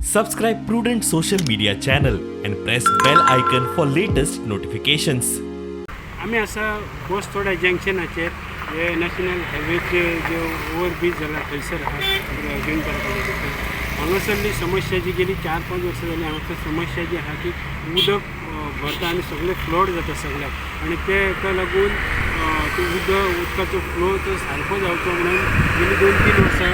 Subscribe Prudent social media channel and press bell icon for latest notifications. आम्ही असा बस थोड्या जंक्शनाचेर हे नॅशनल हायवेचे जे ओव्हरब्रिज जाला थंयसर आहा घेवन करपाक हांगासरली समस्या जी गेली 4-5 वर्सां जाली हांगासर समस्या जी आहा की उदक भरता आनी सगळे फ्लड जाता सगळ्याक आनी तेका लागून उदकाचो फ्लो तो सारको जावचो म्हणून गेली 2-3 वर्सां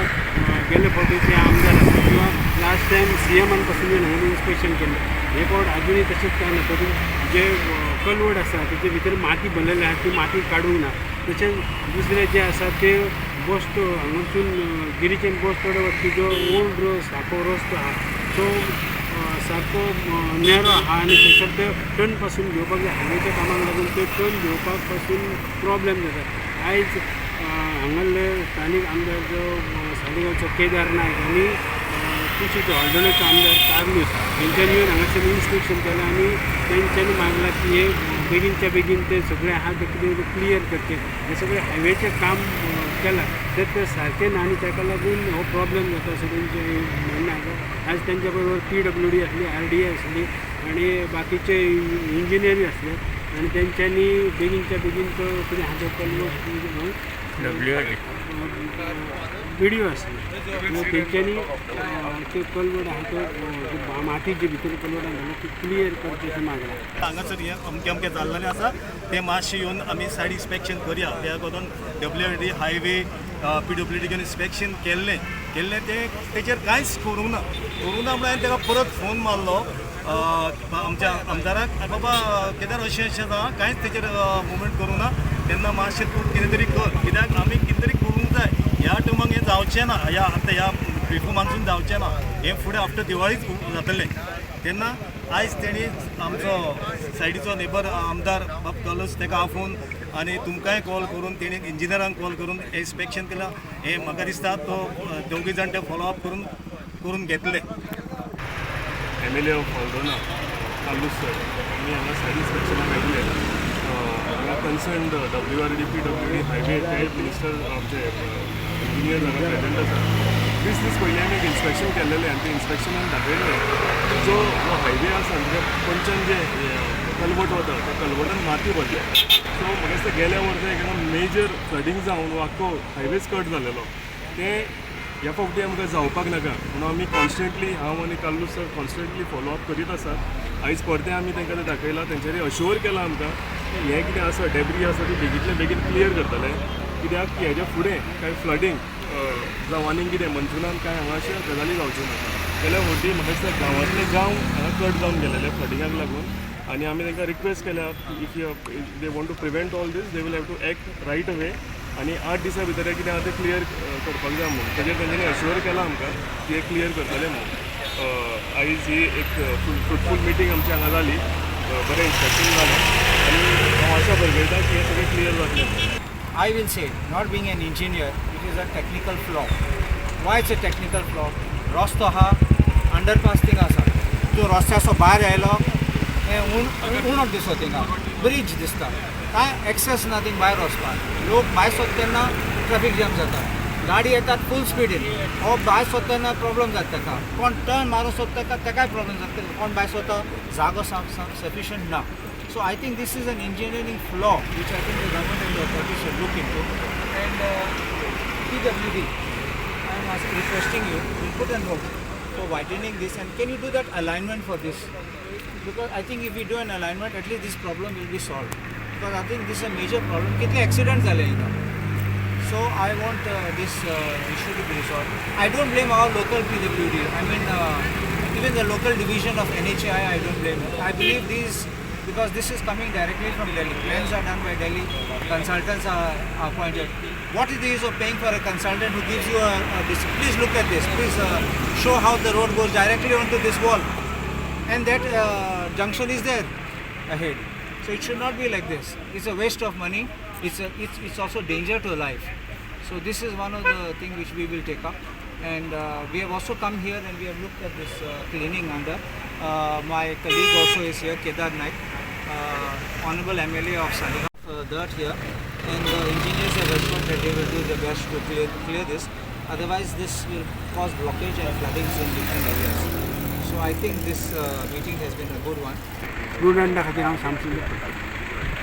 गेले फावटीचे आमदार आसा किंवा लास्ट टायम CMान पासून हांवें इन्स्पेक्शन केल्लें हे फावट आजुनूय तशेंच काय ना तरी जे कलवड आसा तेजे भितर माती भरलेली आहा ती माती काडूंक ना तशेंच दुसरे जे आसा ते बस्तो हांगासून गिरीच्यान बस थोडे वचपी जो ओल्ड सारको रस्तो आहा तो सारको नेरो आहा आनी थंयसर ते टर्न पासून घेवपाक जाय हायवेच्या कामाक लागून ते टर्न घेवपाक पासून प्रॉब्लेम जाता आयज हांगासले स्थानीक आमदार जो सालिगांवचो केदार नायक आनी कुशीचो हळदणेचो आमदार कार्लूस तेंच्यांनी येवन हांगासर इन्स्पेक्शन केलां आनी तेंच्यांनी मागलां की हे बेगीनच्या बेगीन ते सगळे आहा ते कितें क्लियर करचे हे सगळे हायवेचें काम केलां ते सारकें ना आनी ताका लागून हो प्रॉब्लेम जाता अशें तेंचें म्हणणें आसा आज तेंच्या बरोबर PWD आसली RDA आसली आनी बाकीचे इंजिनियरी आसले आनी तेंच्यांनी बेगीनच्या बेगीन तो कितें आहा तो व्हिडिओ आसली तेंच्यांनी ते कलवड आहा तो माती जे भितर कलवडां घालून ती क्लियर करचें मागलां हांगासर हे अमकें जाल्लेलें आसा ते मातशें येवन आमी सायड इन्स्पेक्शन करया त्या लागून WD हायवे PWD घेवन इन्स्पेक्शन केल्लें ते तेचेर कांयच करूंक ना म्हणून हांवें ताका परत फोन मारलो आमच्या आमदाराक बाबा केदार अशें आसा कांयच तेचेर मुवमेंट करूं ना तेन्ना मातशें तूं कितें तरी कर कित्याक आमी कितें तरी करूंक जाय ह्या टायमाक हें जावचें ना ह्या बिफोर मान्सून जावचें ना हें फुडें आफ्टर दिवाळीच जातलें तेन्ना आयज तेणी आमचो सायडीचो नेबर आमदार बाब कलस ताका आफोवन आनी तुमकांय कॉल करून तेणी इंजिनियरांक कॉल करून इन्स्पेक्शन केलां हें म्हाका दिसता तो दोगूय जाण ते फॉलोअप करून घेतले MLA of Aldona Kalus sir आमी हांगा सायड इन्स्पेक्शनाक आयिल्ले हांगा कन्सर्न्ड WRD PWD हायवे ते मिनिस्टर आमचे इंजिनियर हांगा प्रेजेंट आसा 20 दीस पयलीं आमी एक इन्स्पेक्शन केल्लेलें आनी ते इन्स्पेक्शनान दाखयल्लें जो हायवे आसा तेच्या पंचान जे कलवट वता त्या कलवटान माती भरल्या सो म्हाका दिसता गेल्या वर्सा एक मेजर फ्लडींग जावन आख्खो हायवेज कट जालेलो ते ह्या फावटी आमकां जावपाक नाका म्हणून आमी कॉन्स्टंटली हांव आनी कालूस सर कॉन्स्टंटली फॉलोअप करीत आसात आयज परतें आमी तांकां तें दाखयलां तेंच्यांनी अश्योर केलां आमकां की हें कितें आसा डेब्री आसा ती बेगींतल्या बेगीन क्लियर करतले कित्याक की हेज्या फुडें कांय फ्लडींग जावं आनीक कितें मनसुनान कांय हांगा अशें गजाली जावच्यो नाका गेल्या फावटी म्हाका दिसता गांवांतले गांव हांगा कट जावन गेलेले फ्लडिंगाक लागून आनी आमी तांकां रिक्वेस्ट केल्या if you they want to prevent all these they will have to act right away आनी 8 दिसां भितर कितें आहा तें क्लियर करपाक जाय म्हणून तेजेर तेंच्यांनी अश्योर केलां आमकां की हें क्लियर करतलें म्हणून आयज ही एक फ्रुटफूल मिटींग आमची हांगा जाली बरें इन्स्पेक्शन जालें आनी हांव आशा भरगयता की हें सगळें क्लियर जातलें I will say, not being an engineer, it is a technical flaw. Why it's a technical flaw? रस्तो हा अंडरपास थिंगा आसा तो रस्त्याचो भायर आयलो उणो दिसो थिंगा ब्रिज दिसता कांय एक्सेस ना थिंग भायर वचपाक लोक भायर सोद तेन्ना ट्रॅफिक जॅम जाता गाडी येतात फूल स्पिडीन हो भायर सोद तेन्ना प्रॉब्लम जाता ताका कोण टर्न मारूं सोदता ताकाय प्रॉब्लम जाता कोण भायर सोदता जागो सफिशियंट ना. So I think this is an engineering flaw which I think the government and the authorities should look into. And PWD, I am requesting you to put a note for widening this and can you do that alignment for this? Because I think if we do an alignment, at least this problem will be solved. Because I think this is a major problem. कितने accidents झाले इधर. So I want this issue to be resolved. I don't blame our local PWD. I mean even the local division of NHAI, I don't blame it. I believe these because this is coming directly from Delhi. Plans are done by Delhi, consultants are appointed. What is the use of paying for a consultant who gives you this? Please look at this. Please show how the road goes directly onto this wall. And that junction is there ahead. So it should not be like this. It's a waste of money. It's also danger to life. So this is one of the things which we will take up. And we have also come here and we have looked at this cleaning under. My colleague also is here, Kedar Naik, Honorable MLA of Saligaon, dirt here, and the engineers have assured that they will do their best to clear this. Otherwise, this will cause blockage and floodings in different areas. I think this meeting has been a good one. स्टुडंटा खातीर हांव सामकें